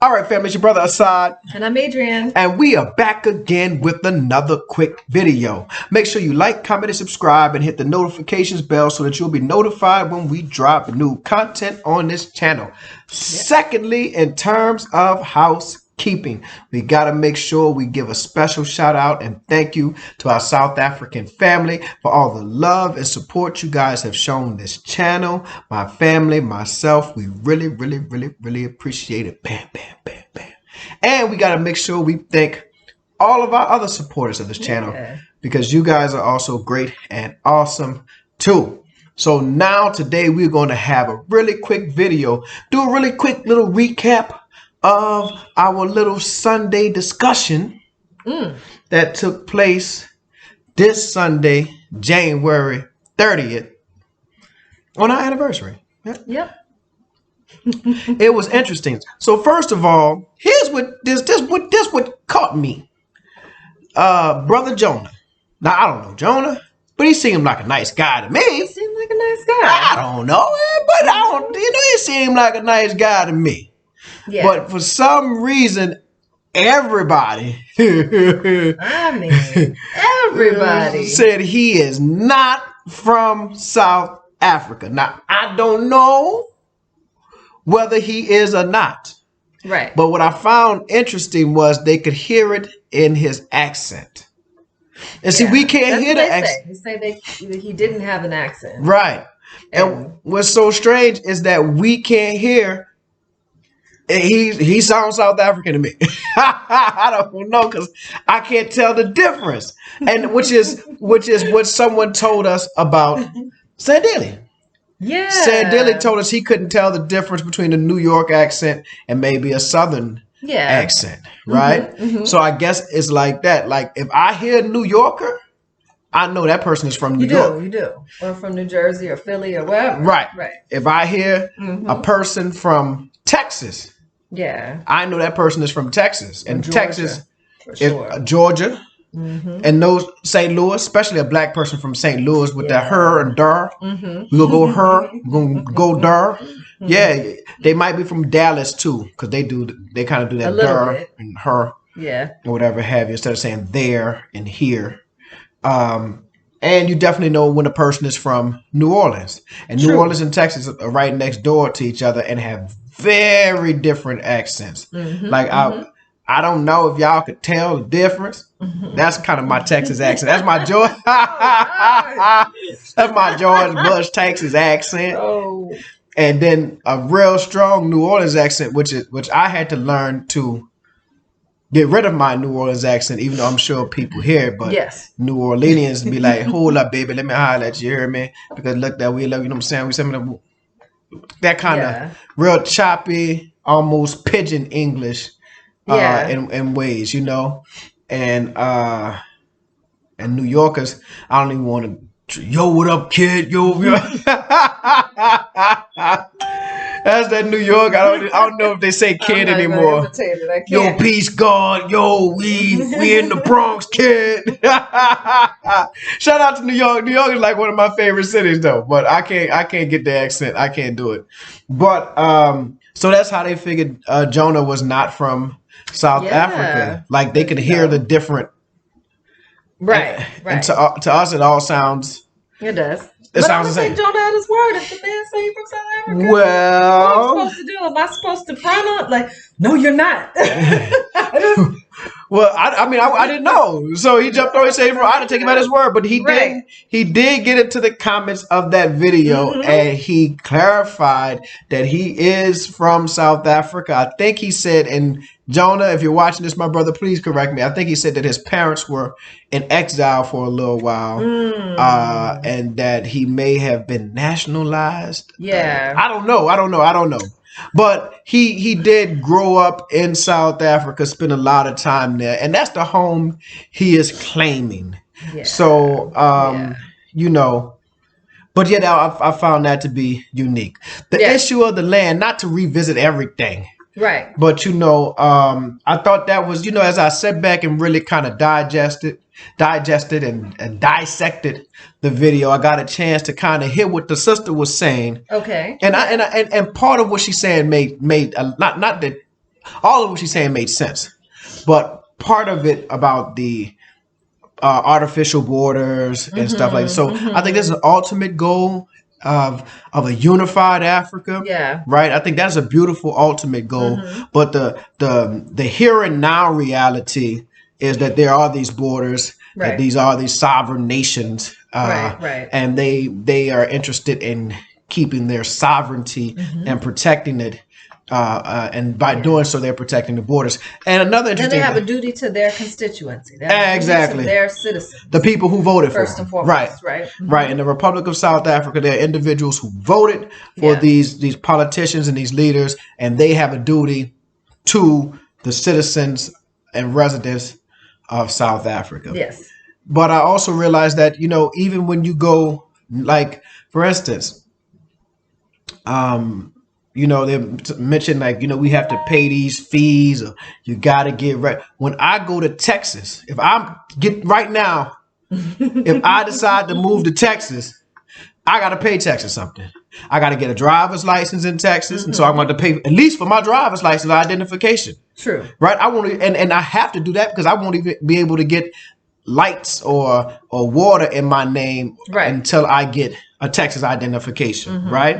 All right, family, it's your brother Assad. And I'm Adrienne. And we are back again with another quick video. Make sure you like, comment, and subscribe and hit the notifications bell so that you'll be notified when we drop new content on this channel. Yep. Secondly, in terms of housekeeping, we got to make sure we give a special shout out and thank you to our South African family for all the love and support you guys have shown this channel. My family, myself, we really appreciate it. Bam, bam, bam, bam. And we got to make sure we thank all of our other supporters of this channel because you guys are also great and awesome too. So now today we're going to have a really quick video, do a really quick little recap of our little Sunday discussion that took place this Sunday, January 30th, on our anniversary. Yep. It was interesting. So first of all, here's what what caught me. Brother Jonah. Now I don't know Jonah, but he seemed like a nice guy to me. He seemed like a nice guy. I don't know, but I don't. He seemed like a nice guy to me. Yeah. But for some reason, everybody, everybody said he is not from South Africa. Now I don't know whether he is or not. Right. But what I found interesting was they could hear it in his accent. And see, we can't hear the accent. They say he didn't have an accent. Right. And what's so strange is that we can't hear. He sounds South African to me. I don't know because I can't tell the difference. And which is what someone told us about Sandili. Yeah. Sandili told us he couldn't tell the difference between a New York accent and maybe a Southern accent, right? So I guess it's like that. Like if I hear a New Yorker, I know that person is from New York. You do. Or from New Jersey or Philly or wherever. Right. If I hear a person from Texas, I know that person is from Texas. And Georgia, Texas is Georgia. And those St. Louis, especially a black person from St. Louis with that her and der. We gonna go her, we're gonna go der. Yeah, they might be from Dallas too, because they kind of do that der and her, or whatever have you, instead of saying there and here. And you definitely know when a person is from New Orleans. And New Orleans and Texas are right next door to each other and have very different accents. Like I don't know if y'all could tell the difference. That's kind of my Texas accent. That's my George. That's my George Bush Texas accent. And then a real strong New Orleans accent, which I had to learn to get rid of my New Orleans accent, even though I'm sure people hear it. But New Orleanians be like, "Hold up, baby, let me holler at you, hear me?" Because look, that we love, you know what I'm saying? We some of that kind of real choppy, almost pidgin English. In ways, you know, and New Yorkers, I don't even want to. Yo, what up, kid? Yo. That's that New York. I don't know if they say kid anymore. Yo, peace, God. Yo, we in the Bronx, kid. Shout out to New York. New York is like one of my favorite cities, though. But I can't get the accent. I can't do it. But so that's how they figured Jonah was not from South Africa. Like they could hear the different. Right. And to us, it all sounds. It does. It sounds the same. Jonah had his word. If the man say he's from South Africa, well, what am I supposed to do? Am I supposed to front on? Like, no, you're not. Well, I mean, I didn't know. So he jumped on and said, I didn't take him at his word. But he did get into the comments of that video and he clarified that he is from South Africa. I think he said, and Jonah, if you're watching this, my brother, please correct me. I think he said that his parents were in exile for a little while and that he may have been nationalized. I don't know. But he did grow up in South Africa, spend a lot of time there, and that's the home he is claiming. So, you know, but I found that to be unique. The issue of the land, not to revisit everything. Right. But, you know, I thought that was, you know, as I sat back and really kind of digested and dissected the video, I got a chance to kind of hear what the sister was saying. Okay. And part of what she's saying made not that all of what she's saying made sense. But part of it about the artificial borders and stuff like that. So I think this is an ultimate goal of a unified Africa. Yeah. Right. I think that's a beautiful ultimate goal. But the here and now reality is that there are these borders, that these are these sovereign nations, and they are interested in keeping their sovereignty and protecting it. And by doing so, they're protecting the borders. And another interesting, and they have a duty to their constituency. They have exactly, a duty to their citizens, the people who voted for first and foremost. Right. In the Republic of South Africa, there are individuals who voted for these politicians and these leaders, and they have a duty to the citizens and residents of South Africa. Yes. But I also realized that, you know, even when you go, like, for instance, you know, they mentioned, like, you know, we have to pay these fees, or you got to get right. When I go to Texas, if I decide to move to Texas, I got to pay Texas something. I got to get a driver's license in Texas. And so I'm going to pay, at least for my driver's license identification. True. Right. I won't, and I have to do that because I won't even be able to get lights or water in my name until I get a Texas identification, right?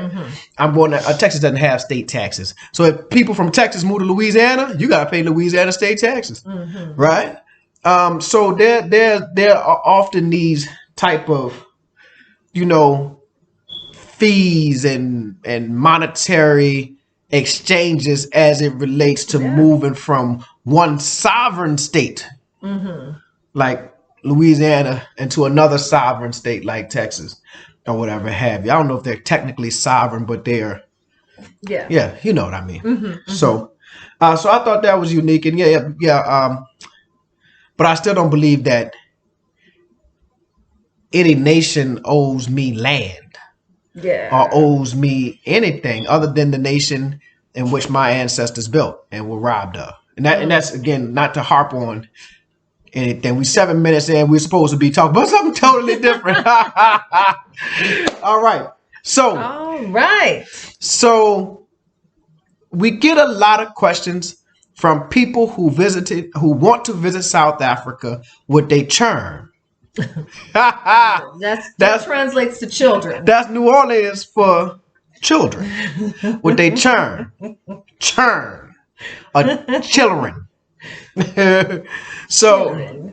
I'm going to, Texas doesn't have state taxes. So if people from Texas move to Louisiana, you got to pay Louisiana state taxes, right? So there are often these type of, you know, fees and monetary exchanges as it relates to moving from one sovereign state, like Louisiana, into another sovereign state like Texas or whatever have you. I don't know if they're technically sovereign, but they're you know what I mean. So I thought that was unique, and but I still don't believe that any nation owes me land or owes me anything other than the nation in which my ancestors built and were robbed of. And that's, again, not to harp on anything. We 7 minutes in, we're supposed to be talking about something totally different. All right. So we get a lot of questions from people who want to visit South Africa with they churn. that translates to children. That's New Orleans for children. With they churn. Children.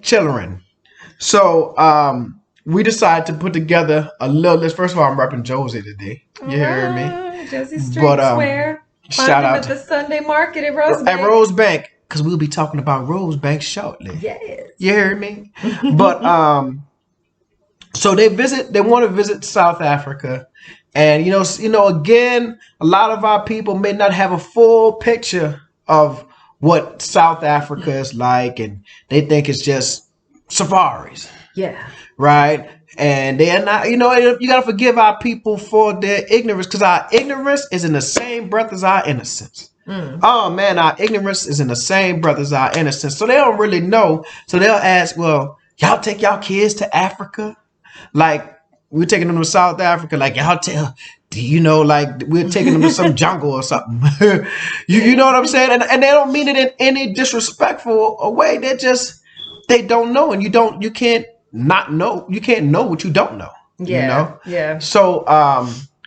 Children. So we decided to put together a little list. First of all, I'm repping Josie today. You heard me? Josie Street Square. Shout out at the Sunday market at Rosebank. At Rosebank, because we'll be talking about Rosebank shortly. Yes. You heard me? But so they want to visit South Africa. And you know, again, a lot of our people may not have a full picture of what South Africa is like, and they think it's just safaris. Yeah. Right? And they're not, you know, you got to forgive our people for their ignorance, because our ignorance is in the same breath as our innocence. Oh, man, our ignorance is in the same breath as our innocence. So they don't really know. So they'll ask, well, y'all take y'all kids to Africa? Like, we're taking them to South Africa. Like, you know, like, we're taking them to some jungle or something. you know what I'm saying? And they don't mean it in any disrespectful way. They don't know. And you can't not know. You can't know what you don't know. Yeah. You know? Yeah. So,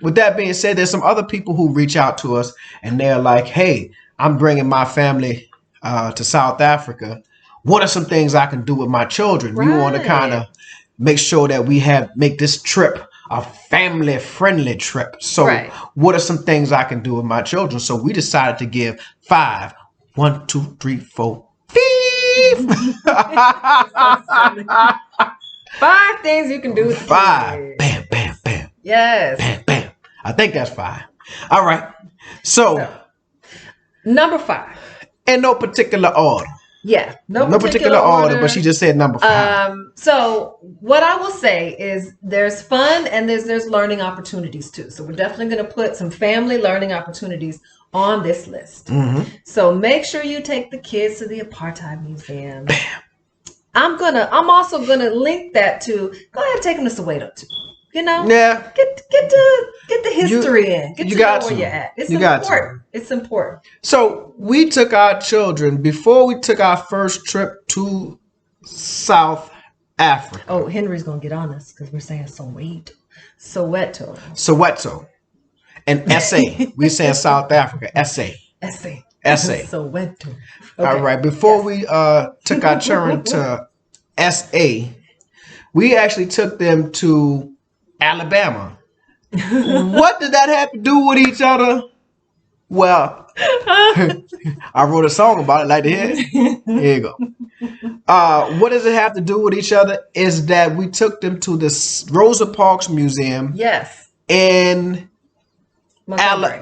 with that being said, there's some other people who reach out to us and they're like, hey, I'm bringing my family to South Africa. What are some things I can do with my children? Right. We want to kind of make sure that we make this trip a family friendly trip. So what are some things I can do with my children? So we decided to give 5. 1, 2, 3, 4. 5 things you can do with 5. Bam, bam, bam. Yes. Bam, bam. I think that's 5. All right. So number 5. In no particular order. Yeah. No particular order, but she just said number 5. So what I will say is there's fun and there's learning opportunities too. So we're definitely going to put some family learning opportunities on this list. So make sure you take the kids to the Apartheid Museum. Bam. I'm also gonna link that to, go ahead and take them to Soweto too. You know, Yeah. get the history in. Get You to got know to. where you're at. It's You got important. It's important. So we took our children before we took our first trip to South Africa. Oh, Henry's gonna get on us because we're saying Soweto. Soweto. And SA. We saying South Africa. SA. Soweto. Okay. All right. Before we took our children to SA, we actually took them to Alabama. What did that have to do with each other? Well, I wrote a song about it. Like to hear it? Here you go. What does it have to do with each other? Is that we took them to the Rosa Parks Museum. Yes. In Montgomery.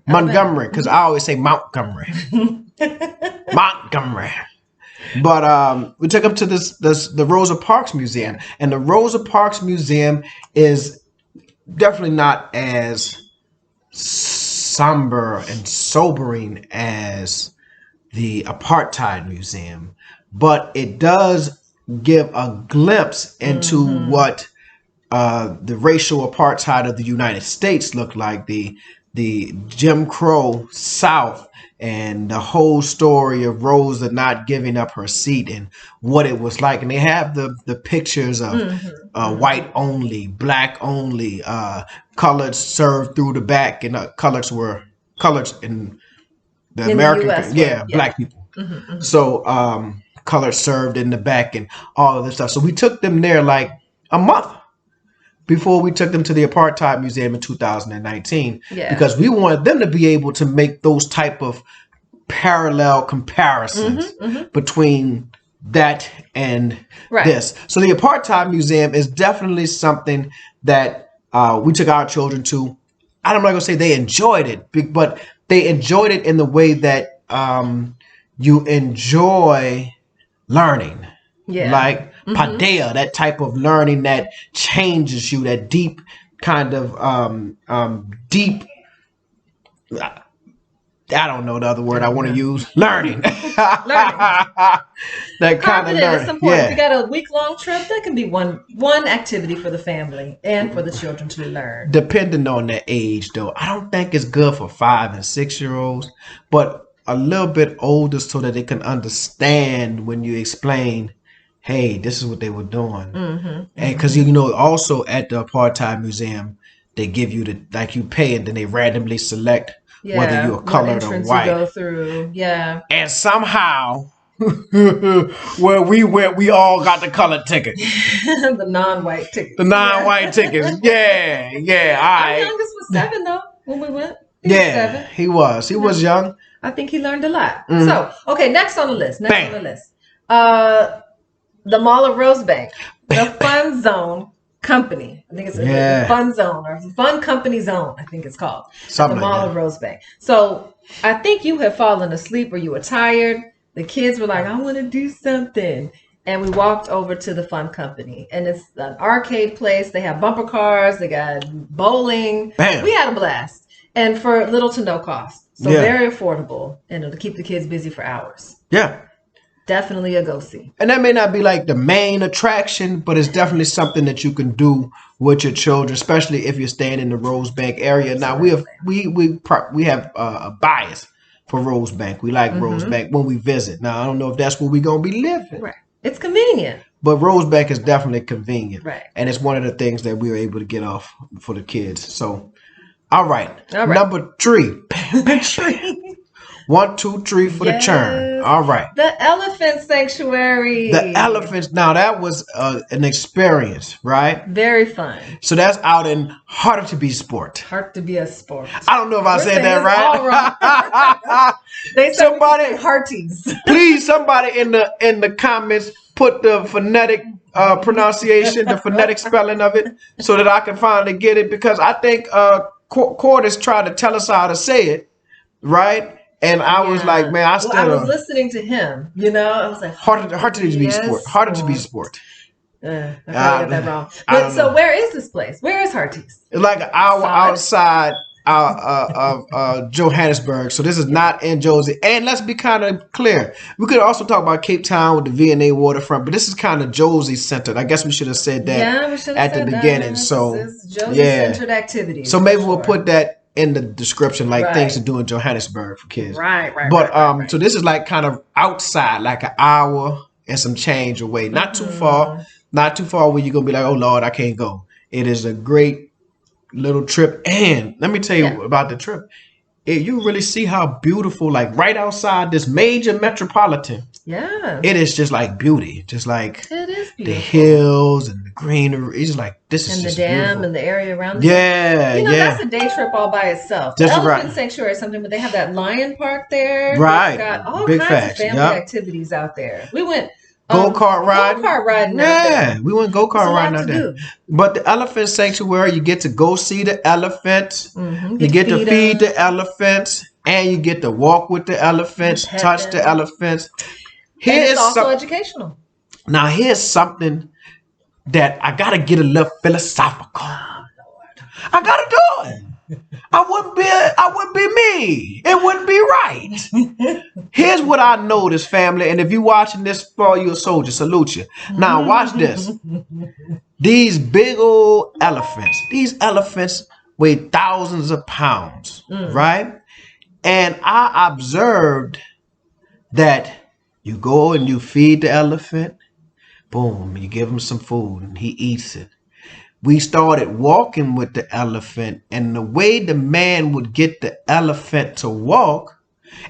Montgomery, because I always say Montgomery. Montgomery. But we took them to the Rosa Parks Museum, and the Rosa Parks Museum is definitely not as somber and sobering as the Apartheid Museum, but it does give a glimpse into what the racial apartheid of the United States looked like, the Jim Crow South, and the whole story of Rosa not giving up her seat and what it was like. And they have the pictures of white only, black only, coloreds served through the back, and coloreds in the American, black people. So coloreds served in the back and all of this stuff. So we took them there like a month before we took them to the Apartheid Museum in 2019, because we wanted them to be able to make those type of parallel comparisons between that and this. So the Apartheid Museum is definitely something that we took our children to. I'm not going to say they enjoyed it, but they enjoyed it in the way that you enjoy learning. Like Paideia, that type of learning that changes you, that deep kind of deep, I don't know the other word I want to use, learning. That kind of learning. It's important. If you got a week-long trip, that can be one activity for the family and for the children to learn. Depending on their age, though, I don't think it's good for 5 and 6 year olds, but a little bit older so that they can understand when you explain, hey, this is what they were doing. And because, also at the Apartheid Museum, they give you you pay and then they randomly select whether you're colored or white. You go through. And somehow, where we went, we all got the colored ticket. The non-white tickets. The non-white tickets. Yeah. Our youngest was 7, though, when we went. He was 7. He was. He was young. I think he learned a lot. So, okay, next on the list. The Mall of Rosebank, the Fun Zone Company. I think it's the Fun Zone or Fun Company Zone, I think it's called. Something the Mall of Rosebank. So I think you had fallen asleep or you were tired. The kids were like, I want to do something. And we walked over to the Fun Company. And it's an arcade place. They have bumper cars. They got bowling. Bam. We had a blast. And for little to no cost. So very affordable. And to keep the kids busy for hours. Yeah. Definitely a go-see. And that may not be like the main attraction, but it's definitely something that you can do with your children, especially if you're staying in the Rosebank area. Now we have a bias for Rosebank. We like Rosebank when we visit. Now I don't know if that's where we're gonna be living. Right. It's convenient. But Rosebank is definitely convenient. Right. And it's one of the things that we were able to get off for the kids. So all right. Number 3. 1, 2, 3 for the churn. All right. The Elephant Sanctuary. The elephants. Now that was an experience, right? Very fun. So that's out in Heart to be Sport. Heart to be a sport. I don't know if I said that right. All wrong. They said somebody Hearties. Please, somebody in the comments put the phonetic pronunciation, the phonetic spelling of it, so that I can finally get it, because I think Cordis tried to tell us how to say it, right? And I was like, man, I was listening to him, I was like, Heart to be Sport. Heart to be Sport. I probably got that wrong. But so where is this place? Where is Hearties? It's like an hour outside Johannesburg. So this is not in Josie. And let's be kind of clear. We could also talk about Cape Town with the V&A waterfront, but this is kind of Josie centered. I guess we should have said that at the beginning. So it's Josie centered activities. So maybe we'll put that in the description, like things to do in Johannesburg for kids. Right. But so this is like kind of outside, like an hour and some change away. Not too far. Not too far where you're gonna be like, oh Lord, I can't go. It is a great little trip. And let me tell you about the trip. You really see how beautiful, like right outside this major metropolitan. Yeah. It is just like beauty. Just like it is beautiful. The hills and the greenery. It's just like this is and just the dam beautiful. And the area around the that's a day trip all by itself. The elephant sanctuary is something, but they have that lion park there. Right. They've got all Big kinds facts. of family activities out there. We went go-kart riding. Go-kart riding. Yeah, we went go-kart riding out there. But the elephant sanctuary, you get to go see the elephants. You get to feed the elephants. And you get to walk with the elephants, touch the elephants. It's also educational. Now, here's something that I got to get a little philosophical. Oh, Lord. I got to do it. I wouldn't be me. It wouldn't be right. Here's what I noticed, family. And if you're watching this, for you a soldier, salute you. Now, watch this. These big old elephants. These elephants weigh thousands of pounds, right? And I observed that you go and you feed the elephant. Boom, you give him some food and he eats it. We started walking with the elephant, and the way the man would get the elephant to walk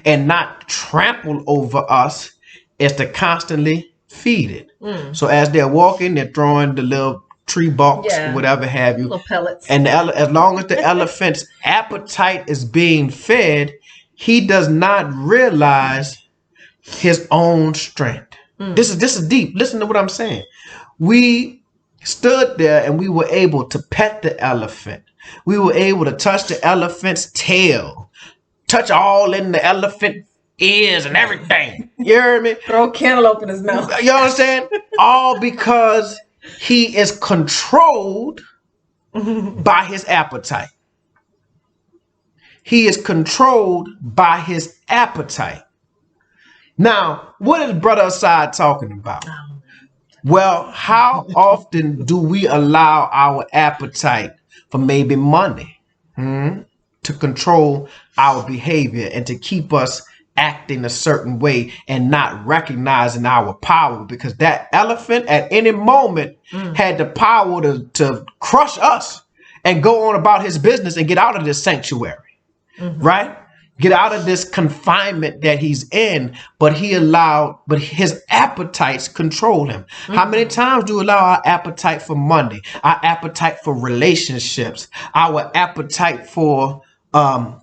and not trample over us is to constantly feed it. So as they're walking, they're throwing the little tree barks, whatever have you. Little pellets. And as long as the elephant's appetite is being fed, he does not realize his own strength. This is deep. Listen to what I'm saying. We stood there and we were able to pet the elephant. We were able to touch the elephant's tail, touch all in the elephant ears and everything. You heard me? Throw cantaloupe in his mouth. You understand? All because he is controlled by his appetite. He is controlled by his appetite. Now, what is Brother Asad talking about? Well, how often do we allow our appetite for maybe money to control our behavior and to keep us acting a certain way and not recognizing our power? Because that elephant at any moment had the power to crush us and go on about his business and get out of this sanctuary, right? Get out of this confinement that he's in, but his appetites control him. How many times do we allow our appetite for money, our appetite for relationships, our appetite for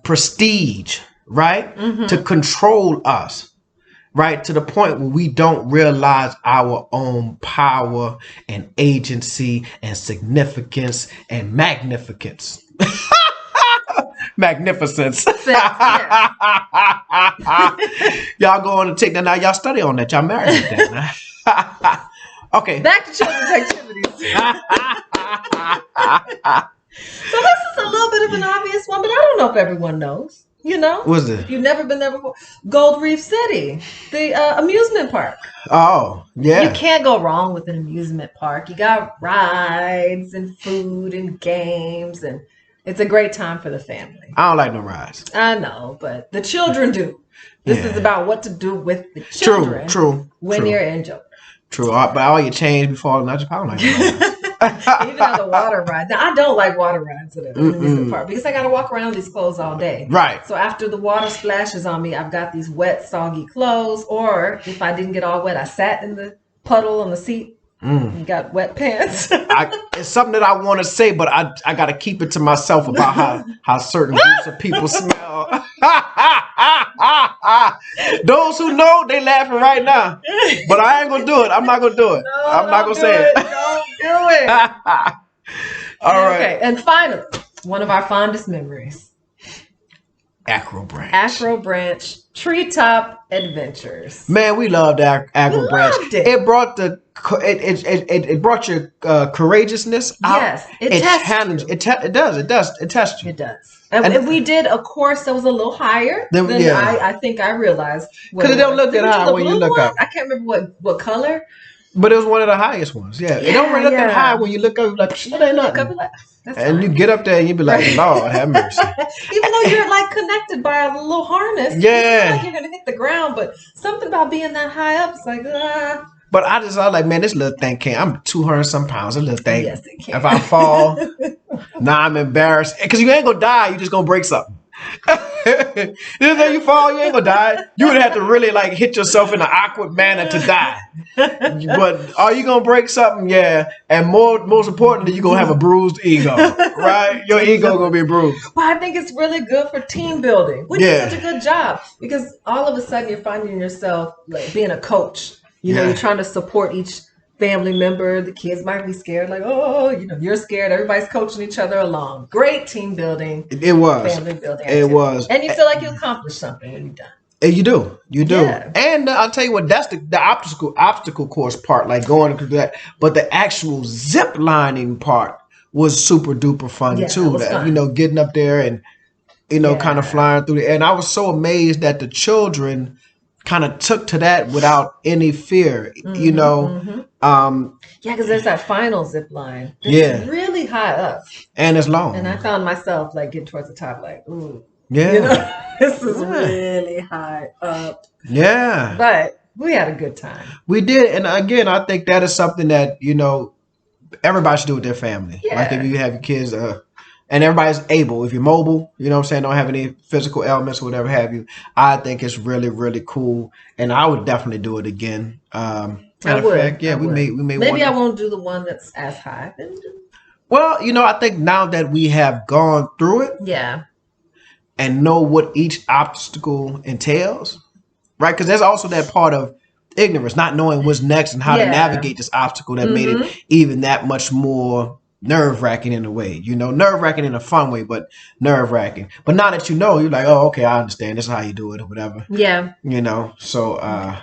prestige, right? To control us, right? To the point where we don't realize our own power and agency and significance and magnificence. Magnificence. Y'all go on and take that now. Y'all study on that. Y'all married with that. Okay. Back to children's activities. So this is a little bit of an obvious one, but I don't know if everyone knows. You know? What's it? If you've never been there before. Gold Reef City, the amusement park. Oh, yeah. You can't go wrong with an amusement park. You got rides and food and games, and it's a great time for the family. I don't like no rides. I know, but the children do. This is about what to do with the children. When you're in Joburg. True, but all your chains be falling out your power. Like even on the water ride. Now, I don't like water rides at an amusement park because I got to walk around these clothes all day. Right. So after the water splashes on me, I've got these wet, soggy clothes. Or if I didn't get all wet, I sat in the puddle on the seat. And got wet pants. It's something that I want to say, but I got to keep it to myself about how certain groups of people smell. Those who know, they laughing right now. But I ain't going to do it. I'm not going to do it. No, I'm not going to say it. Don't do it. All right. Okay. And finally, one of our fondest memories. Acro Branch. Acro Branch Treetop Adventures. Man, we loved Acro Branch. Loved it. It brought it brought your courageousness out. Yes, it tests you. It does. It tests you. It does. And we did a course that was a little higher than I think I realized. Because it don't look that high when you look up. I can't remember what color. But it was one of the highest ones. Yeah. It don't really look that high when you look up. Like, that ain't nothing. And you get up there and you be like, Lord, have mercy. Even though you're like connected by a little harness. Yeah. You feel like you're going to hit the ground. But something about being that high up, it's like, But I was like, man, this little thing I'm 200 some pounds. This little thing. Yes, it can. If I fall, I'm embarrassed. Because you ain't going to die. You just going to break something. If you fall, you ain't gonna die. You would have to really like hit yourself in an awkward manner to die. But are you gonna break something? Yeah. And most importantly, you're gonna have a bruised ego, right? Your ego gonna be bruised. Well, I think it's really good for team building. We did such a good job because all of a sudden you're finding yourself like being a coach. You're trying to support each family member. The kids might be scared, like, you're scared. Everybody's coaching each other along. Great team building. It was. Family building. It was. And you feel like you accomplished something when you're done. And you do. Yeah. And I'll tell you what, that's the obstacle course part, like going through that. But the actual zip lining part was super duper fun too. Fun. Getting up there and, kind of flying through the air. And I was so amazed that the children kind of took to that without any fear, because there's that final zip line. It's really high up. And it's long. And I found myself like getting towards the top, like, ooh. Yeah. This is really high up. Yeah. But we had a good time. We did. And again, I think that is something that, everybody should do with their family. Yeah. Like if you have your kids, and everybody's able, if you're mobile, don't have any physical ailments or whatever have you, I think it's really, really cool. And I would definitely do it again. Matter of fact, we may maybe I won't do the one that's as high. Well, I think now that we have gone through it. Yeah. And know what each obstacle entails, right? Because there's also that part of ignorance, not knowing what's next and how to navigate this obstacle that made it even that much more nerve-wracking in a way, nerve-wracking in a fun way, but nerve-wracking. But now that you're like, oh, okay, I understand. This is how you do it or whatever. Yeah. So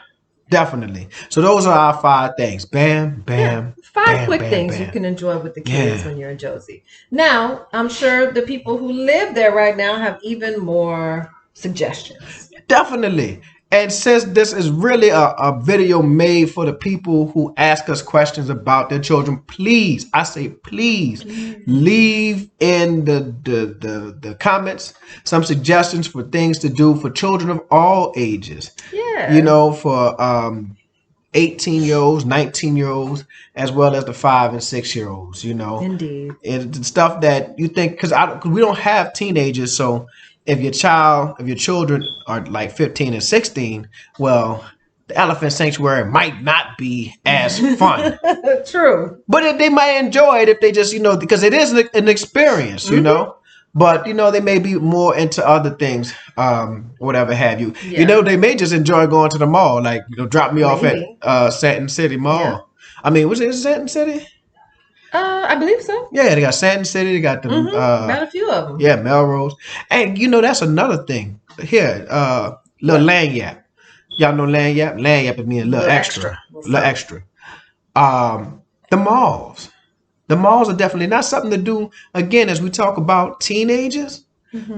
definitely. So those are our 5 things. Bam, bam. 5 quick things you can enjoy with the kids when you're in Josie. Now, I'm sure the people who live there right now have even more suggestions. Definitely. And since this is really a video made for the people who ask us questions about their children, please, I say please, leave in the comments some suggestions for things to do for children of all ages. Yeah. For 18-year-olds, 19-year-olds, as well as the 5 and 6-year-olds, Indeed. It's stuff that you think, because we don't have teenagers, so if your children are like 15 and 16, well, the Elephant Sanctuary might not be as fun. True. But they might enjoy it if they just, because it is an experience, But, they may be more into other things, whatever have you. Yeah. They may just enjoy going to the mall, like, drop me off at Satin City Mall. Yeah. I mean, was it Satin City? I believe so. Yeah, they got Satin City. They got them. Got a few of them. Yeah, Melrose. And, that's another thing. Here, little Lanyap. Y'all know Lanyap? Lanyap is mean a little extra. Little extra. The malls. The malls are definitely not something to do, again, as we talk about teenagers.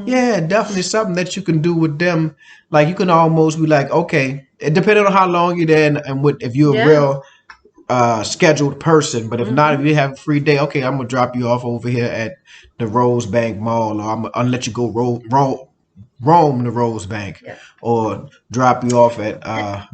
Yeah, definitely something that you can do with them. Like, you can almost be like, okay, depending on how long you're there and what, if you're a real scheduled person. But if not, if you have a free day, okay, I'm going to drop you off over here at the Rosebank Mall, or I'm going to let you go roam the Rosebank, or drop you off at...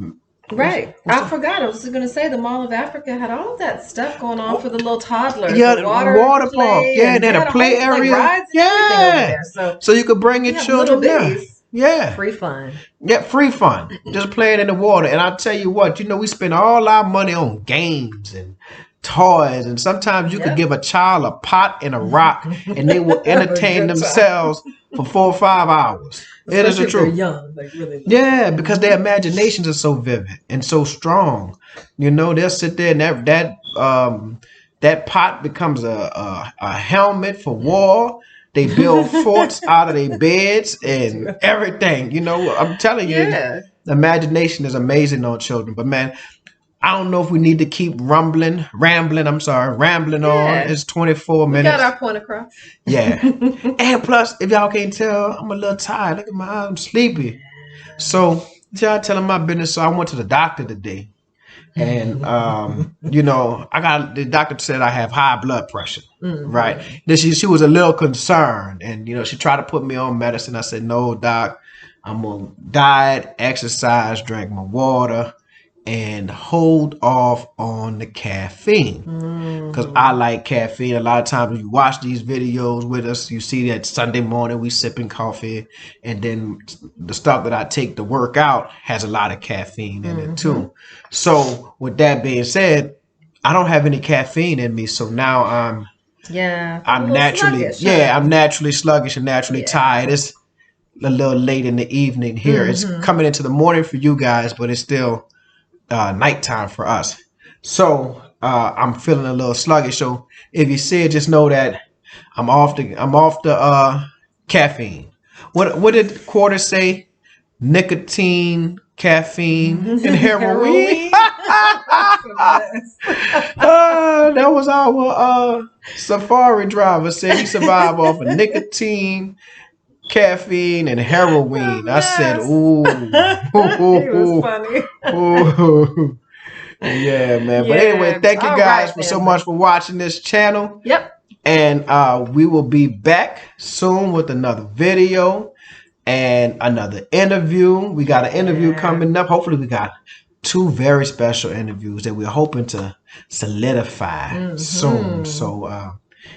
Right. I forgot. I was just going to say the Mall of Africa had all of that stuff going on for the little toddlers. Yeah, the water park. Yeah, they had a play area. Rides and everything over there. So you could bring your children there. Yeah. Free fun. Yeah, free fun. Just playing in the water. And I'll tell you what, we spend all our money on games and toys. And sometimes you could give a child a pot and a rock and they will entertain themselves for 4 or 5 hours. It is the truth. They're young, like really. Yeah, because their imaginations are so vivid and so strong. They'll sit there and that pot becomes a helmet for war. They build forts out of their beds and everything. You know, I'm telling you, Yeah. the imagination is amazing on children. But man, I don't know if we need to keep rambling on. Yeah. It's 24 We minutes. got our point across. Yeah. And plus, if y'all can't tell, I'm a little tired. Look at my eyes, I'm sleepy. So, y'all telling my business. So I went to the doctor today. And you know, the doctor said I have high blood pressure. Right. Then she was a little concerned, and you know, she tried to put me on medicine. I said, no, doc, I'm gonna diet, exercise, drink my water, and hold off on the caffeine. Because I like caffeine. A lot of times when you watch these videos with us, you see that Sunday morning we sipping coffee, and then the stuff that I take to work out has a lot of caffeine in it too. So with that being said, I don't have any caffeine in me, so now I'm naturally sluggish, huh? I'm naturally sluggish and naturally tired. It's a little late in the evening here. It's coming into the morning for you guys, but it's still nighttime for us. So I'm feeling a little sluggish. So if you see it, just know that I'm off the caffeine. What did Quarter say? Nicotine, caffeine, and heroin. That was our safari driver said he survived off of nicotine, caffeine, and heroin. I said, ooh. He was funny. Ooh. Yeah, man. But anyway, thank you guys for so much for watching this channel. Yep. And we will be back soon with another video and another interview. We got an interview coming up. Hopefully we got 2 very special interviews that we're hoping to solidify soon. So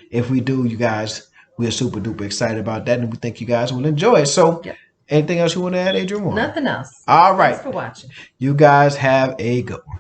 if we do, you guys, we're super duper excited about that, and we think you guys will enjoy it. So anything else you want to add, Adrian? Nothing else. All right. Thanks for watching. You guys have a good one.